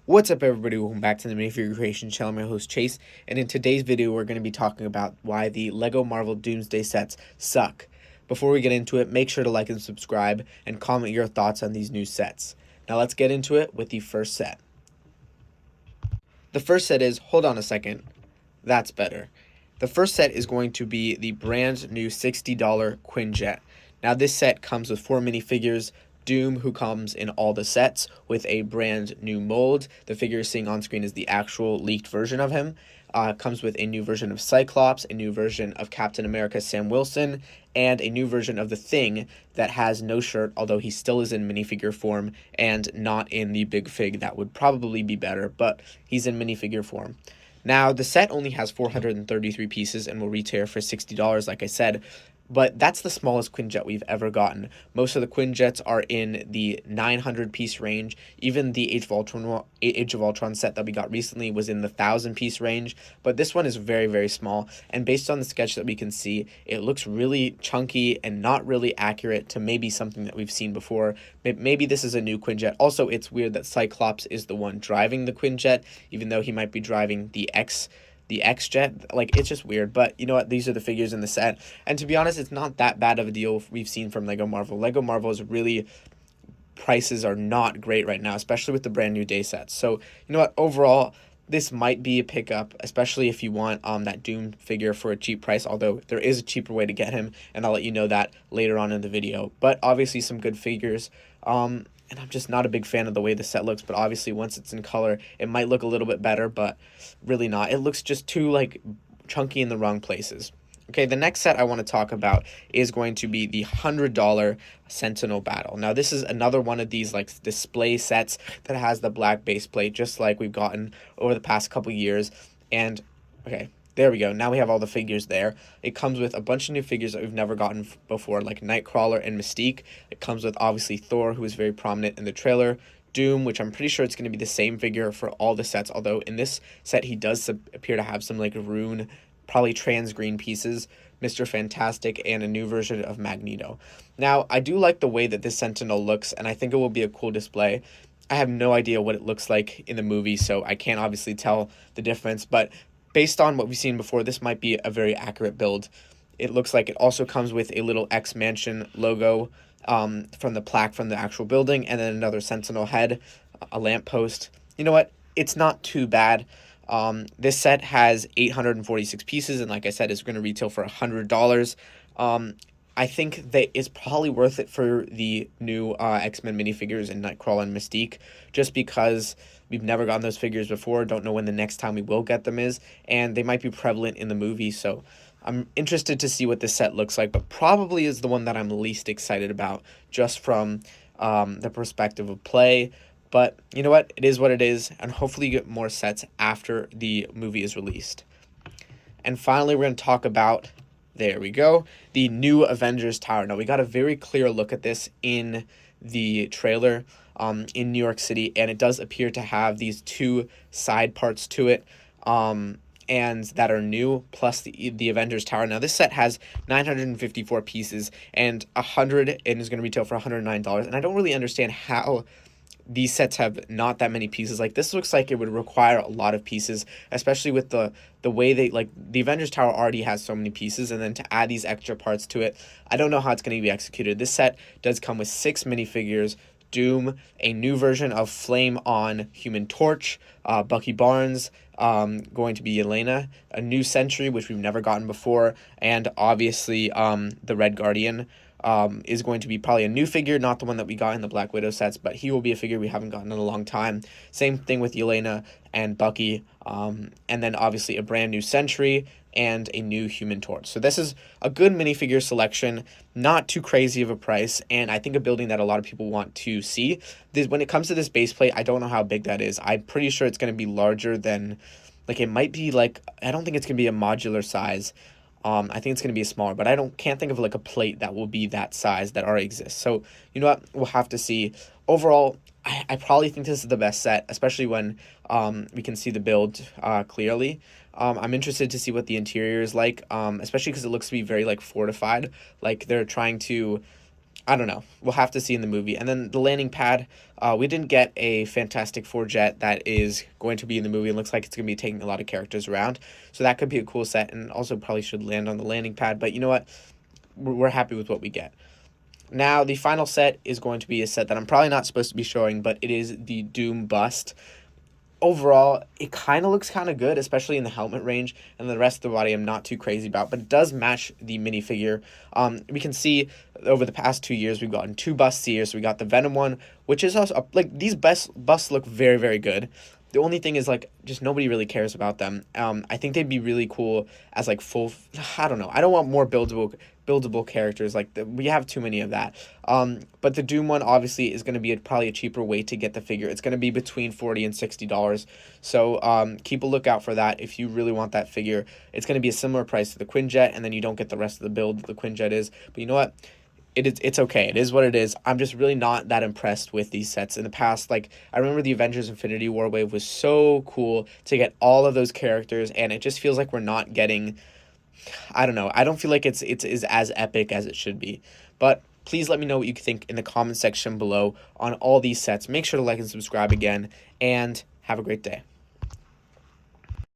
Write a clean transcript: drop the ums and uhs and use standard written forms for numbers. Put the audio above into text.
What's up, everybody? Welcome back to the Minifigure Creation Channel. I'm your host Chase, and in today's video we're going to be talking about why the LEGO Marvel Doomsday sets suck. Before we get into it, make sure to like and subscribe and comment your thoughts on these new sets. Now let's get into it with the first set. The first set is, hold on a second, that's better. The first set is going to be the brand new $60 Quinjet. Now this set comes with 4 minifigures. Doom, who comes in all the sets with a brand new mold. The figure you're seeing on screen is the actual leaked version of him. Comes with a new version of Cyclops, a new version of Captain America Sam Wilson, and a new version of the Thing that has no shirt, although he still is in minifigure form and not in the big fig. That would probably be better, but he's in minifigure form. Now, the set only has 433 pieces and will retail for $60, like I said, but that's the smallest Quinjet we've ever gotten. Most of the Quinjets are in the 900-piece range. Even the Age of Ultron set that we got recently was in the 1,000-piece range, but this one is very, very small, and based on the sketch that we can see, it looks really chunky and not really accurate to maybe something that we've seen before. Maybe this is a new Quinjet. Also, it's weird that Cyclops is the one driving the Quinjet, even though he might be driving the X-Jet. Like, it's just weird, but you know what, these are the figures in the set, and to be honest, it's not that bad of a deal we've seen from LEGO Marvel. LEGO Marvel's really prices are not great right now, especially with the brand new day sets. So you know what, overall this might be a pickup, especially if you want that Doom figure for a cheap price, although there is a cheaper way to get him, and I'll let you know that later on in the video. But obviously some good figures. And I'm just not a big fan of the way the set looks, but obviously once it's in color, it might look a little bit better, but really not. It looks just too, like, chunky in the wrong places. Okay, the next set I want to talk about is going to be the $100 Sentinel Battle. Now, this is another one of these, like, display sets that has the black base plate, just like we've gotten over the past couple years. And, okay, there we go. Now we have all the figures there. It comes with a bunch of new figures that we've never gotten before, like Nightcrawler and Mystique. It comes with, obviously, Thor, who is very prominent in the trailer. Doom, which I'm pretty sure it's going to be the same figure for all the sets, although in this set he does appear to have some, like, rune, probably trans green pieces. Mr. Fantastic, and a new version of Magneto. Now, I do like the way that this Sentinel looks, and I think it will be a cool display. I have no idea what it looks like in the movie, so I can't obviously tell the difference, but based on what we've seen before, this might be a very accurate build. It looks like it also comes with a little X-Mansion logo from the plaque from the actual building, and then another Sentinel head, a lamppost. You know what? It's not too bad. This set has 846 pieces, and like I said, it's going to retail for $100. I think that it's probably worth it for the new X-Men minifigures and Nightcrawler and Mystique, just because we've never gotten those figures before, don't know when the next time we will get them is, and they might be prevalent in the movie, so I'm interested to see what this set looks like, but probably is the one that I'm least excited about, just from the perspective of play. But you know what? It is what it is, and hopefully you get more sets after the movie is released. And finally, we're going to talk about, there we go, the new Avengers Tower. Now, we got a very clear look at this in the trailer in New York City, and it does appear to have these 2 side parts to it, and that are new, plus the Avengers Tower. Now, this set has 954 pieces, and 100, and is going to retail for $109, and I don't really understand how these sets have not that many pieces. Like, this looks like it would require a lot of pieces, especially with the way they, like, the Avengers Tower already has so many pieces, and then to add these extra parts to it, I don't know how it's going to be executed. This set does come with 6 minifigures: Doom, a new version of Flame On Human Torch, Bucky Barnes, going to be Yelena, a new Sentry, which we've never gotten before, and obviously the Red Guardian. Is going to be probably a new figure, not the one that we got in the Black Widow sets, but he will be a figure we haven't gotten in a long time. Same thing with Yelena and Bucky, and then obviously a brand new Sentry and a new Human Torch. So this is a good minifigure selection, not too crazy of a price, and I think a building that a lot of people want to see. When it comes to this base plate, I don't know how big that is. I'm pretty sure it's going to be larger than, like, it might be, like, I don't think it's going to be a modular size. I think it's going to be smaller, but can't think of, like, a plate that will be that size that already exists. So, you know what? We'll have to see. Overall, I probably think this is the best set, especially when we can see the build clearly. I'm interested to see what the interior is like, especially because it looks to be very, like, fortified. Like, they're trying to I don't know. We'll have to see in the movie. And then the landing pad, we didn't get a Fantastic Four jet that is going to be in the movie. It looks like it's going to be taking a lot of characters around. So that could be a cool set, and also probably should land on the landing pad. But you know what? We're happy with what we get. Now, the final set is going to be a set that I'm probably not supposed to be showing, but it is the Doom Bust. Overall, it kind of looks kind of good, especially in the helmet range, and the rest of the body I'm not too crazy about, but it does match the minifigure. We can see over the past 2 years we've gotten 2 busts here. So we got the Venom one, which is also like these busts look very, very good. The only thing is, like, just nobody really cares about them. I think they'd be really cool as like full. I don't know. I don't want more buildable characters. Like we have too many of that. But the Doom one obviously is going to be probably a cheaper way to get the figure. It's going to be between $40 and $60. So keep a lookout for that if you really want that figure. It's going to be a similar price to the Quinjet, and then you don't get the rest of the build the Quinjet is. But you know what? It's okay. It is what it is. I'm just really not that impressed with these sets in the past. Like, I remember the Avengers Infinity War wave was so cool to get all of those characters, and it just feels like we're not getting. I don't know. I don't feel like it's as epic as it should be. But please let me know what you think in the comment section below on all these sets. Make sure to like and subscribe again, and have a great day.